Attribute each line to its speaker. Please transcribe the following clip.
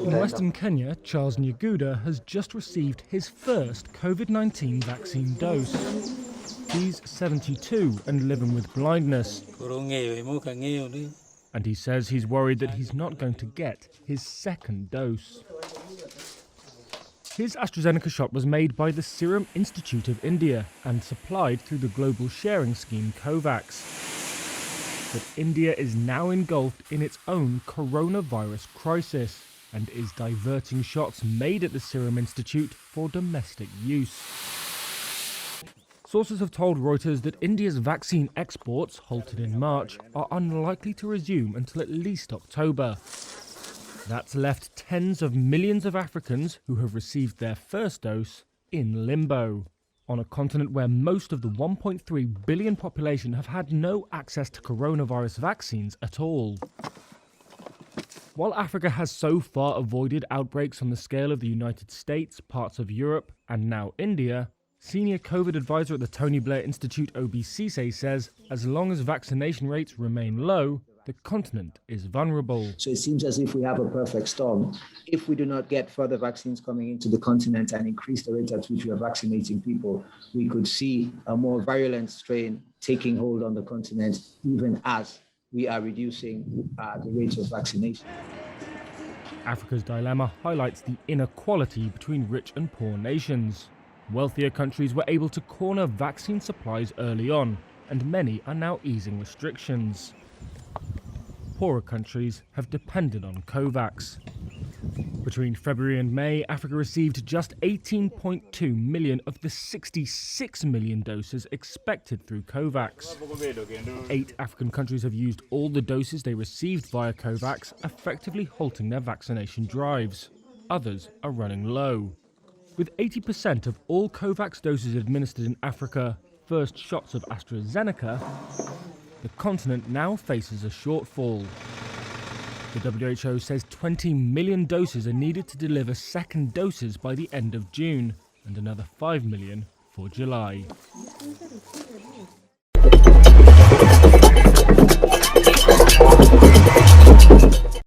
Speaker 1: In Western Kenya, Charles Nyaguda has just received his first COVID-19 vaccine dose. He's 72 and living with blindness. And he says he's worried that he's not going to get his second dose. His AstraZeneca shot was made by the Serum Institute of India and supplied through the global sharing scheme COVAX. But India is now engulfed in its own coronavirus crisis and is diverting shots made at the Serum Institute for domestic use. Sources have told Reuters that India's vaccine exports, halted in March, are unlikely to resume until at least October. That's left tens of millions of Africans who have received their first dose in limbo, on a continent where most of the 1.3 billion population have had no access to coronavirus vaccines at all. While Africa has so far avoided outbreaks on the scale of the United States, parts of Europe, and now India, senior COVID advisor at the Tony Blair Institute OBCSE says as long as vaccination rates remain low, the continent is vulnerable.
Speaker 2: So it seems as if we have a perfect storm. If we do not get further vaccines coming into the continent and increase the rate at which we are vaccinating people, we could see a more virulent strain taking hold on the continent, even as we are reducing the rates of vaccination.
Speaker 1: Africa's dilemma highlights the inequality between rich and poor nations. Wealthier countries were able to corner vaccine supplies early on, and many are now easing restrictions. Poorer countries have depended on COVAX. Between February and May, Africa received just 18.2 million of the 66 million doses expected through COVAX. 8 African countries have used all the doses they received via COVAX, effectively halting their vaccination drives. Others are running low. With 80% of all COVAX doses administered in Africa, first shots of AstraZeneca, the continent now faces a shortfall. The WHO says 20 million doses are needed to deliver second doses by the end of June, and another 5 million for July.